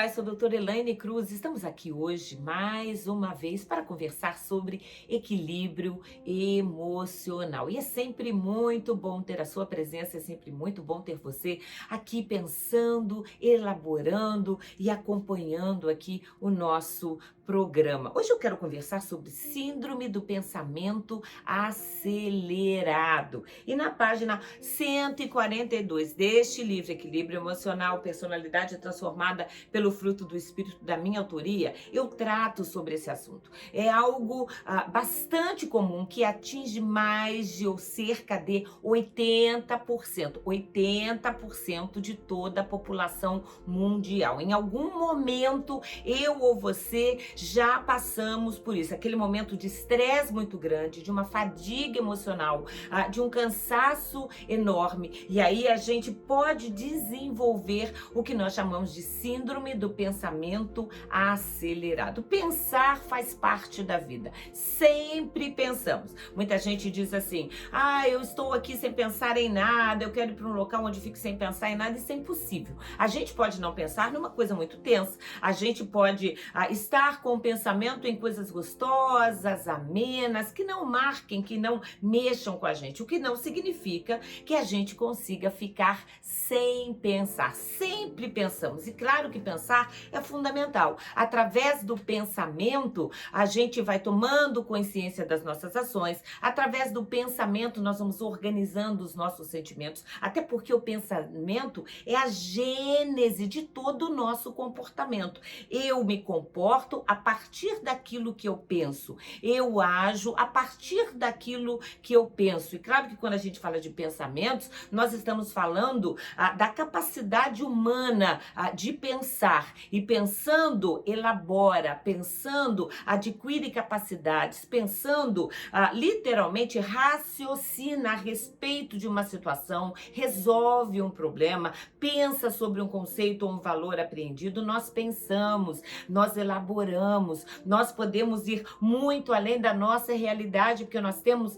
paz, sou a doutora Elaine Cruz. Estamos aqui hoje, mais uma vez, para conversar sobre equilíbrio emocional. E é sempre muito bom ter a sua presença, é sempre muito bom ter você aqui pensando, elaborando e acompanhando aqui o nosso programa. Hoje eu quero conversar sobre síndrome do pensamento acelerado. E na página 142 deste livro, Equilíbrio Emocional, Personalidade Transformada pelo Fruto do Espírito, da minha autoria, eu trato sobre esse assunto. É algo bastante comum que atinge mais de ou cerca de 80% de toda a população mundial. Em algum momento, eu ou você já passamos por isso, aquele momento de estresse muito grande, de uma fadiga emocional, de um cansaço enorme, e aí a gente pode desenvolver o que nós chamamos de síndrome do pensamento acelerado. Pensar faz parte da vida, sempre pensamos. Muita gente diz assim, eu estou aqui sem pensar em nada, eu quero ir para um local onde fico sem pensar em nada. Isso é impossível. A gente pode não pensar numa coisa muito tensa, a gente pode estar com o pensamento em coisas gostosas, amenas, que não marquem, que não mexam com a gente, o que não significa que a gente consiga ficar sem pensar. Sempre pensamos, e claro que pensar é fundamental. Através do pensamento, a gente vai tomando consciência das nossas ações, através do pensamento nós vamos organizando os nossos sentimentos, até porque o pensamento é a gênese de todo o nosso comportamento. Eu me comporto a partir daquilo que eu penso, eu ajo a partir daquilo que eu penso. E claro que quando a gente fala de pensamentos, nós estamos falando da capacidade humana de pensar. E pensando, elabora, pensando, adquire capacidades, pensando, literalmente raciocina a respeito de uma situação, resolve um problema, pensa sobre um conceito ou um valor apreendido. Nós pensamos, nós elaboramos, nós podemos ir muito além da nossa realidade, porque nós temos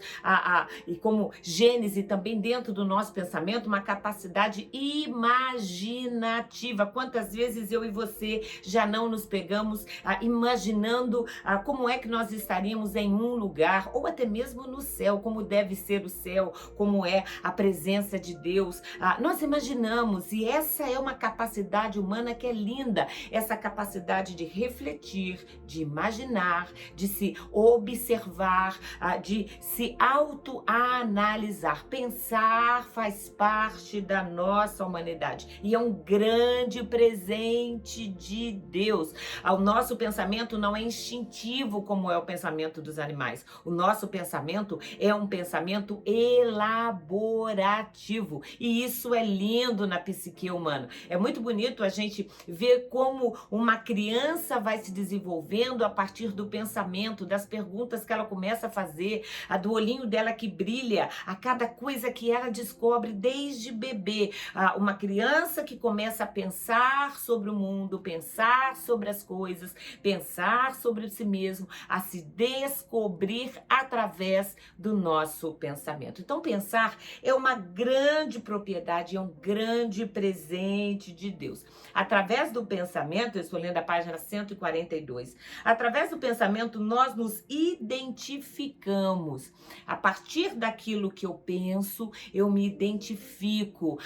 e como gênese também dentro do nosso pensamento, uma capacidade imaginativa. Quantas vezes eu e você já não nos pegamos imaginando como é que nós estaríamos em um lugar, ou até mesmo no céu, como deve ser o céu, como é a presença de Deus. Nós imaginamos, e essa é uma capacidade humana que é linda, essa capacidade de refletir, de imaginar, de se observar, de se autoanalisar. Pensar faz parte da nossa humanidade e é um grande presente de Deus. O nosso pensamento não é instintivo como é o pensamento dos animais. O nosso pensamento é um pensamento elaborativo e isso é lindo na psique humana. É muito bonito a gente ver como uma criança vai se desenvolvendo a partir do pensamento, das perguntas que ela começa a fazer, do olhinho dela que brilha, a cada coisa que ela descobre desde bebê. Uma criança que começa a pensar sobre o mundo, pensar sobre as coisas, pensar sobre si mesmo, a se descobrir através do nosso pensamento. Então, pensar é uma grande propriedade, é um grande presente de Deus. Através do pensamento, eu estou lendo a página 142, através do pensamento nós nos identificamos. A partir daquilo que eu penso, eu me identifico,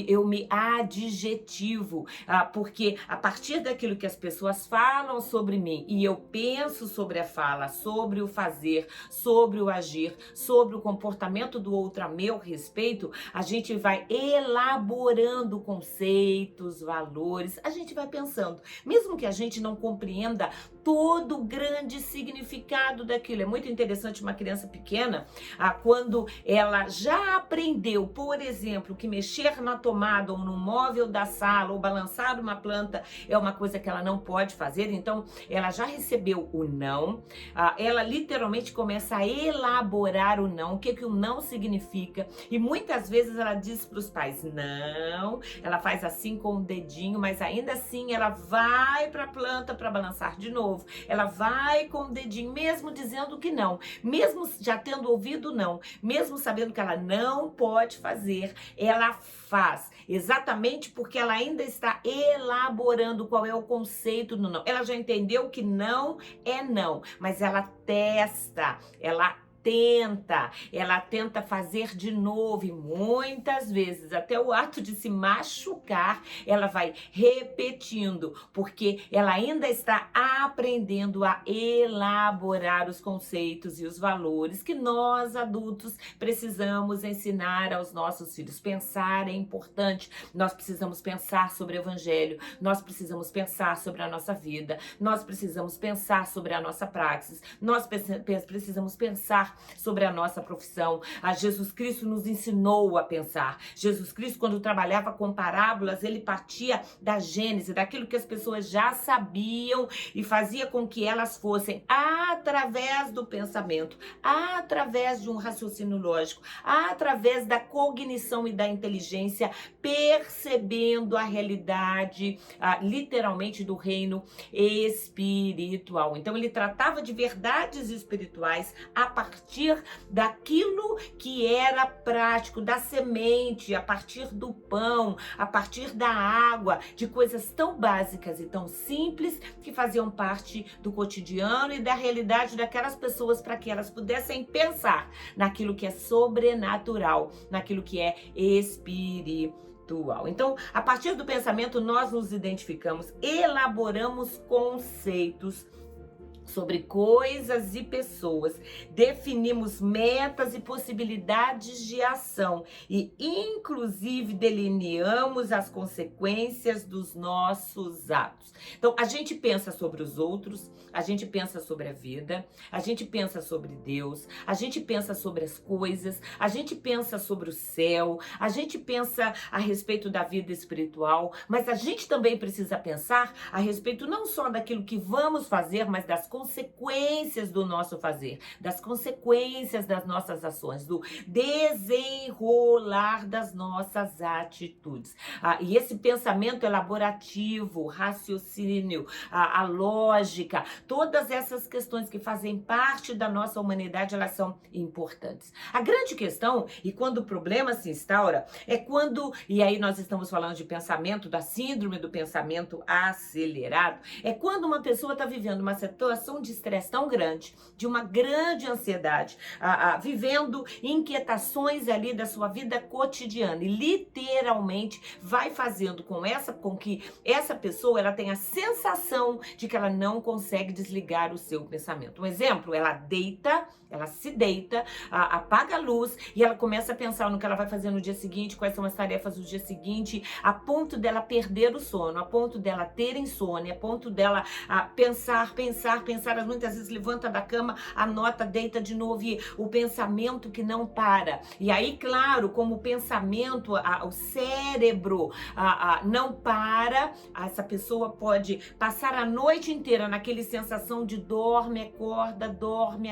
eu me adjetivo, porque a partir daquilo que as pessoas falam sobre mim e eu penso sobre a fala, sobre o fazer, sobre o agir, sobre o comportamento do outro a meu respeito, a gente vai elaborando conceitos, valores, a gente vai pensando, mesmo que a gente não compreenda todo o grande significado daquilo. É muito interessante uma criança pequena, quando ela já aprendeu, por exemplo, que mexer na tomada ou no móvel da sala ou balançar uma planta é uma coisa que ela não pode fazer, então ela já recebeu o não, ela literalmente começa a elaborar o não, o que o não significa, e muitas vezes ela diz para os pais não, ela faz assim com o dedinho, mas ainda assim ela vai para a planta para balançar de novo, ela vai com o dedinho, mesmo dizendo que não, mesmo já tendo ouvido não, mesmo sabendo que ela não pode fazer, ela faz. exatamente porque ela ainda está elaborando qual é o conceito do não. Ela já entendeu que não é não, mas ela testa, ela tenta fazer de novo e muitas vezes até o ato de se machucar, ela vai repetindo, porque ela ainda está aprendendo a elaborar os conceitos e os valores que nós adultos precisamos ensinar aos nossos filhos. Pensar é importante, nós precisamos pensar sobre o evangelho, nós precisamos pensar sobre a nossa vida, nós precisamos pensar sobre a nossa praxis, nós precisamos pensar sobre a nossa profissão. Jesus Cristo nos ensinou a pensar. Jesus Cristo, quando trabalhava com parábolas, ele partia da Gênese, daquilo que as pessoas já sabiam e fazia com que elas fossem através do pensamento, através de um raciocínio lógico, através da cognição e da inteligência, percebendo a realidade, literalmente, do reino espiritual. Então, ele tratava de verdades espirituais a partir daquilo que era prático, da semente, a partir do pão, a partir da água, de coisas tão básicas e tão simples que faziam parte do cotidiano e da realidade daquelas pessoas, para que elas pudessem pensar naquilo que é sobrenatural, naquilo que é espiritual. Então, a partir do pensamento, nós nos identificamos, elaboramos conceitos sobre coisas e pessoas, definimos metas e possibilidades de ação e, inclusive, delineamos as consequências dos nossos atos. Então, a gente pensa sobre os outros, a gente pensa sobre a vida, a gente pensa sobre Deus, a gente pensa sobre as coisas, a gente pensa sobre o céu, a gente pensa a respeito da vida espiritual, mas a gente também precisa pensar a respeito não só daquilo que vamos fazer, mas das consequências do nosso fazer, das consequências das nossas ações, do desenrolar das nossas atitudes. E esse pensamento elaborativo, raciocínio, a lógica, todas essas questões que fazem parte da nossa humanidade, elas são importantes. A grande questão, e quando o problema se instaura, é quando, e aí nós estamos falando de pensamento, da síndrome do pensamento acelerado, é quando uma pessoa está vivendo uma situação de estresse tão grande, de uma grande ansiedade, vivendo inquietações ali da sua vida cotidiana e literalmente vai fazendo com que essa pessoa ela tenha a sensação de que ela não consegue desligar o seu pensamento. Um exemplo, ela se deita, apaga a luz e ela começa a pensar no que ela vai fazer no dia seguinte, quais são as tarefas do dia seguinte, a ponto dela perder o sono, a ponto dela ter insônia, a ponto dela pensar, muitas vezes levanta da cama, anota, deita de novo e o pensamento que não para. E aí, claro, como o pensamento, o cérebro não para, essa pessoa pode passar a noite inteira naquele sensação de dorme,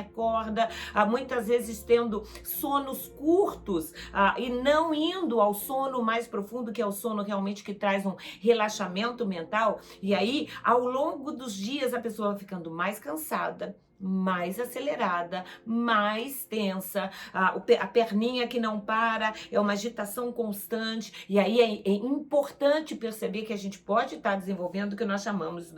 acorda, muitas vezes tendo sonos curtos e não indo ao sono mais profundo, que é o sono realmente que traz um relaxamento mental. E aí, ao longo dos dias, a pessoa vai ficando mais cansada, mais acelerada, mais tensa, a perninha que não para, é uma agitação constante, e aí é importante perceber que a gente pode estar desenvolvendo o que nós chamamos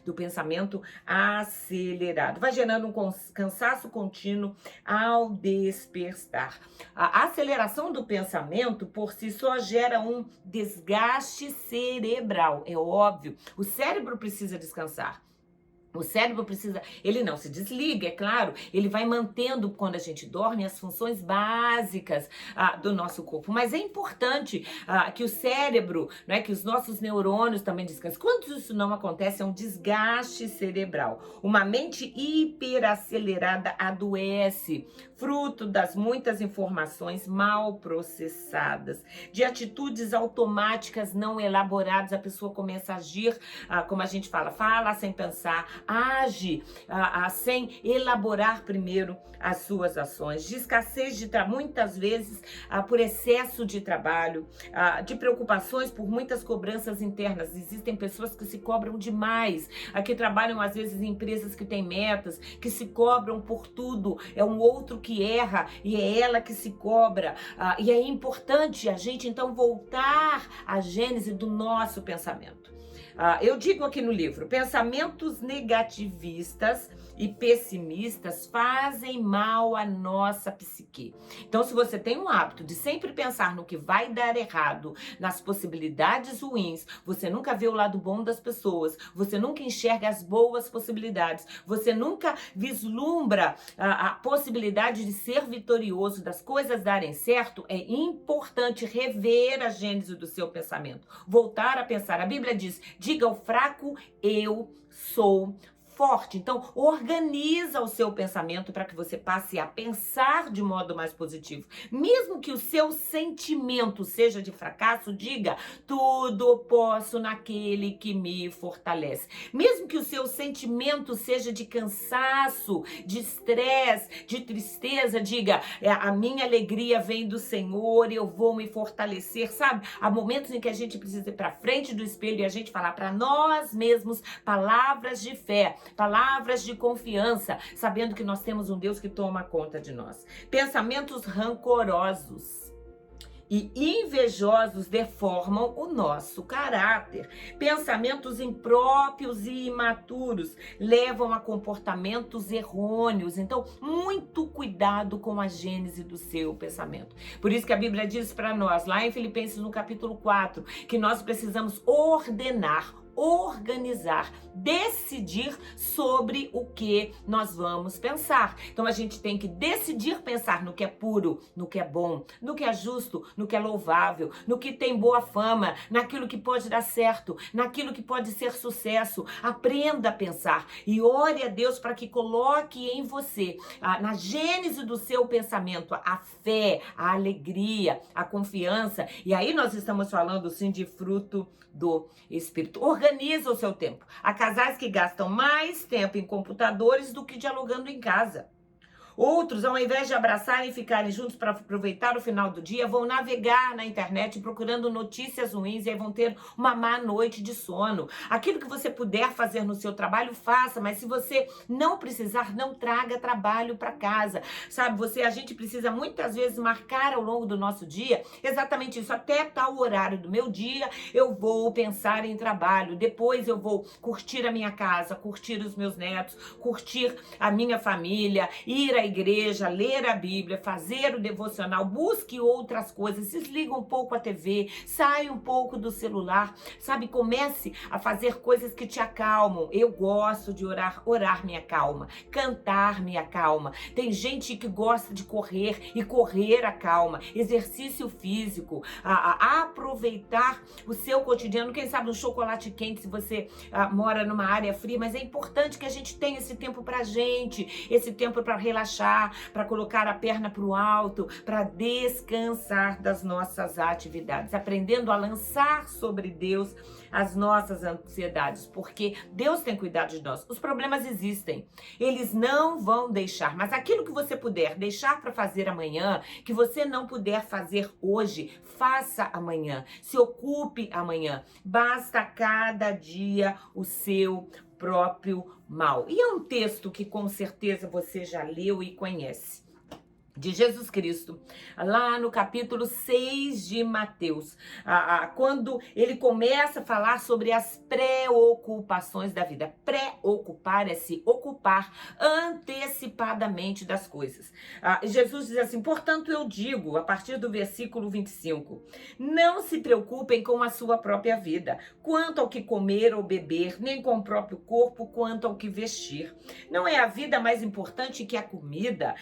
do pensamento acelerado. Vai gerando um cansaço contínuo ao despertar. A aceleração do pensamento por si só gera um desgaste cerebral, é óbvio. O cérebro precisa descansar. O cérebro ele não se desliga, é claro, ele vai mantendo, quando a gente dorme, as funções básicas do nosso corpo. Mas é importante que o cérebro, que os nossos neurônios também descansem. Quando isso não acontece, é um desgaste cerebral. Uma mente hiperacelerada adoece, fruto das muitas informações mal processadas, de atitudes automáticas não elaboradas. A pessoa começa a agir, como a gente fala sem pensar, age sem elaborar primeiro as suas ações, de escassez muitas vezes por excesso de trabalho, de preocupações por muitas cobranças internas. Existem pessoas que se cobram demais, que trabalham às vezes em empresas que têm metas, que se cobram por tudo, é um outro que erra e é ela que se cobra. E é importante a gente então voltar à gênese do nosso pensamento. Eu digo aqui no livro, pensamentos negativistas e pessimistas fazem mal à nossa psique. Então, se você tem um hábito de sempre pensar no que vai dar errado, nas possibilidades ruins, você nunca vê o lado bom das pessoas, você nunca enxerga as boas possibilidades, você nunca vislumbra a possibilidade de ser vitorioso, das coisas darem certo, é importante rever a gênese do seu pensamento, voltar a pensar. A Bíblia diz, diga ao fraco, eu sou forte. Então, organiza o seu pensamento para que você passe a pensar de modo mais positivo. Mesmo que o seu sentimento seja de fracasso, diga, tudo posso naquele que me fortalece. Mesmo que o seu sentimento seja de cansaço, de estresse, de tristeza, diga, a minha alegria vem do Senhor, eu vou me fortalecer, sabe? Há momentos em que a gente precisa ir para frente do espelho e a gente falar para nós mesmos palavras de fé, palavras de confiança, sabendo que nós temos um Deus que toma conta de nós. Pensamentos rancorosos e invejosos deformam o nosso caráter. Pensamentos impróprios e imaturos levam a comportamentos errôneos. Então, muito cuidado com a gênese do seu pensamento. Por isso que a Bíblia diz para nós, lá em Filipenses no capítulo 4, que nós precisamos ordenar, organizar, decidir sobre o que nós vamos pensar. Então a gente tem que decidir pensar no que é puro, no que é bom, no que é justo, no que é louvável, no que tem boa fama, naquilo que pode dar certo, naquilo que pode ser sucesso. Aprenda a pensar e ore a Deus para que coloque em você, na gênese do seu pensamento, a fé, a alegria, a confiança. E aí nós estamos falando sim de fruto do Espírito. Organiza o seu tempo. Há casais que gastam mais tempo em computadores do que dialogando em casa. Outros, ao invés de abraçarem e ficarem juntos para aproveitar o final do dia, vão navegar na internet procurando notícias ruins e aí vão ter uma má noite de sono. Aquilo que você puder fazer no seu trabalho, faça, mas se você não precisar, não traga trabalho para casa. Sabe, a gente precisa muitas vezes marcar ao longo do nosso dia exatamente isso. Até tal horário do meu dia, eu vou pensar em trabalho. Depois eu vou curtir a minha casa, curtir os meus netos, curtir a minha família, ir à igreja, ler a Bíblia, fazer o devocional, busque outras coisas, desliga um pouco a TV, sai um pouco do celular, sabe? Comece a fazer coisas que te acalmam. Eu gosto de orar me acalma, cantar me acalma. Tem gente que gosta de correr e correr acalma, exercício físico, aproveitar o seu cotidiano, quem sabe um chocolate quente se você mora numa área fria, mas é importante que a gente tenha esse tempo pra gente, esse tempo para relaxar, para colocar a perna para o alto, para descansar das nossas atividades, aprendendo a lançar sobre Deus as nossas ansiedades, porque Deus tem cuidado de nós. Os problemas existem, eles não vão deixar, mas aquilo que você puder deixar para fazer amanhã, que você não puder fazer hoje, faça amanhã, se ocupe amanhã. Basta cada dia o seu próprio mal. E é um texto que com certeza você já leu e conhece, de Jesus Cristo, lá no capítulo 6 de Mateus, quando ele começa a falar sobre as preocupações da vida. Preocupar é se ocupar antecipadamente das coisas. Jesus diz assim, portanto eu digo, a partir do versículo 25, não se preocupem com a sua própria vida, quanto ao que comer ou beber, nem com o próprio corpo, quanto ao que vestir. Não é a vida mais importante que a comida?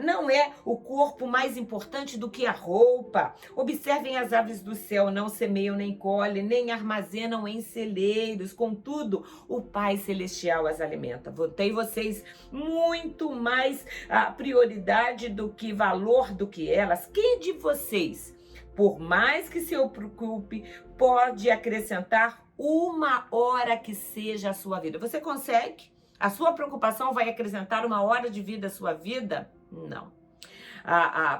Não é o corpo mais importante do que a roupa? Observem as aves do céu, não semeiam nem colhem, nem armazenam em celeiros, contudo, o Pai Celestial as alimenta. Tem vocês muito mais prioridade do que valor do que elas. Quem de vocês, por mais que se preocupe, pode acrescentar uma hora que seja a sua vida? Você consegue? A sua preocupação vai acrescentar uma hora de vida à sua vida? Não.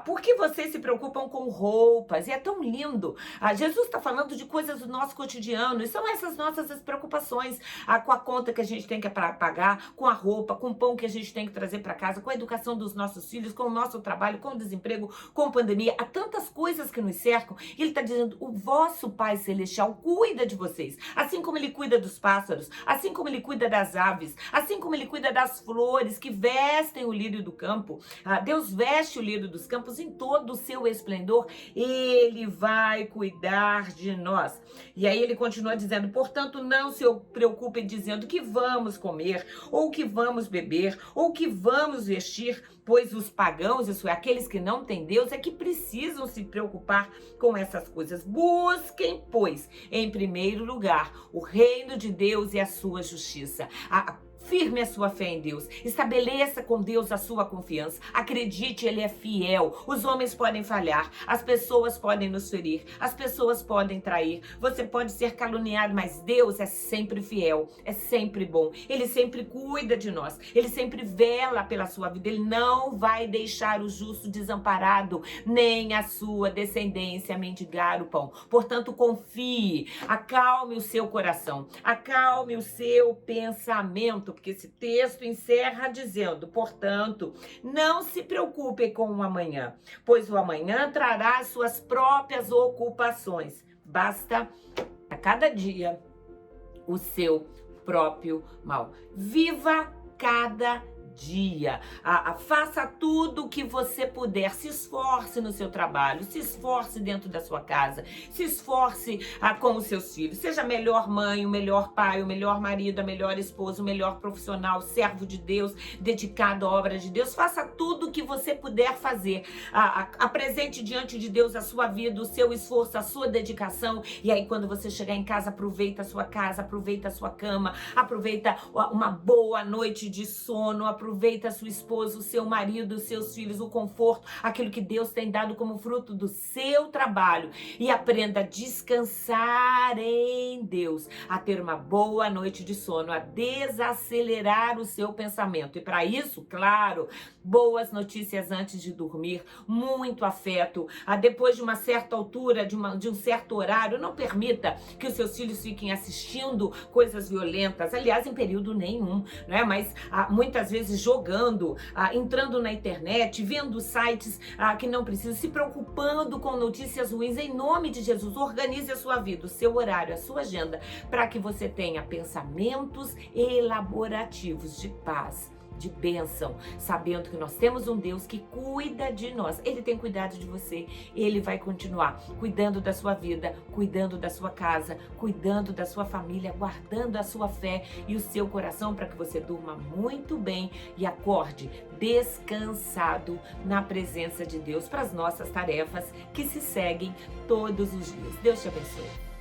Por que vocês se preocupam com roupas? E é tão lindo. Jesus está falando de coisas do nosso cotidiano. E são essas nossas as preocupações. Com a conta que a gente tem que pagar, com a roupa, com o pão que a gente tem que trazer para casa, com a educação dos nossos filhos, com o nosso trabalho, com o desemprego, com a pandemia. Há tantas coisas que nos cercam. E ele está dizendo, o vosso Pai Celestial cuida de vocês. Assim como ele cuida dos pássaros, assim como ele cuida das aves, assim como ele cuida das flores que vestem o lírio do campo. Deus veste o lírio dos campos em todo o seu esplendor, ele vai cuidar de nós. E aí ele continua dizendo, portanto, não se preocupem dizendo que vamos comer, ou que vamos beber, ou que vamos vestir, pois os pagãos, isso é, aqueles que não têm Deus, é que precisam se preocupar com essas coisas. Busquem, pois, em primeiro lugar, o reino de Deus e a sua justiça. Firme a sua fé em Deus. Estabeleça com Deus a sua confiança. Acredite, Ele é fiel. Os homens podem falhar. As pessoas podem nos ferir. As pessoas podem trair. Você pode ser caluniado, mas Deus é sempre fiel. É sempre bom. Ele sempre cuida de nós. Ele sempre vela pela sua vida. Ele não vai deixar o justo desamparado, nem a sua descendência mendigar o pão. Portanto, confie. Acalme o seu coração. Acalme o seu pensamento. Porque esse texto encerra dizendo, portanto, não se preocupe com o amanhã, pois o amanhã trará as suas próprias ocupações. Basta a cada dia o seu próprio mal. Viva cada dia. Faça tudo o que você puder. Se esforce no seu trabalho, se esforce dentro da sua casa, se esforce com os seus filhos. Seja a melhor mãe, o melhor pai, o melhor marido, a melhor esposa, o melhor profissional, servo de Deus, dedicado à obra de Deus. Faça tudo o que você puder fazer. Apresente diante de Deus a sua vida, o seu esforço, a sua dedicação. E aí, quando você chegar em casa, aproveita a sua casa, aproveita a sua cama, aproveita uma boa noite de sono, aproveita a sua esposa, o seu marido, os seus filhos, o conforto, aquilo que Deus tem dado como fruto do seu trabalho, e aprenda a descansar em Deus, a ter uma boa noite de sono, a desacelerar o seu pensamento. E para isso, claro, boas notícias antes de dormir, muito afeto, depois de uma certa altura, de um certo horário. Não permita que os seus filhos fiquem assistindo coisas violentas, aliás, em período nenhum, né? Mas muitas vezes jogando, entrando na internet, vendo sites que não precisam, se preocupando com notícias ruins. Em nome de Jesus, organize a sua vida, o seu horário, a sua agenda, para que você tenha pensamentos elaborativos de paz, de bênção, sabendo que nós temos um Deus que cuida de nós. Ele tem cuidado de você, ele vai continuar cuidando da sua vida, cuidando da sua casa, cuidando da sua família, guardando a sua fé e o seu coração, para que você durma muito bem e acorde descansado na presença de Deus para as nossas tarefas que se seguem todos os dias. Deus te abençoe.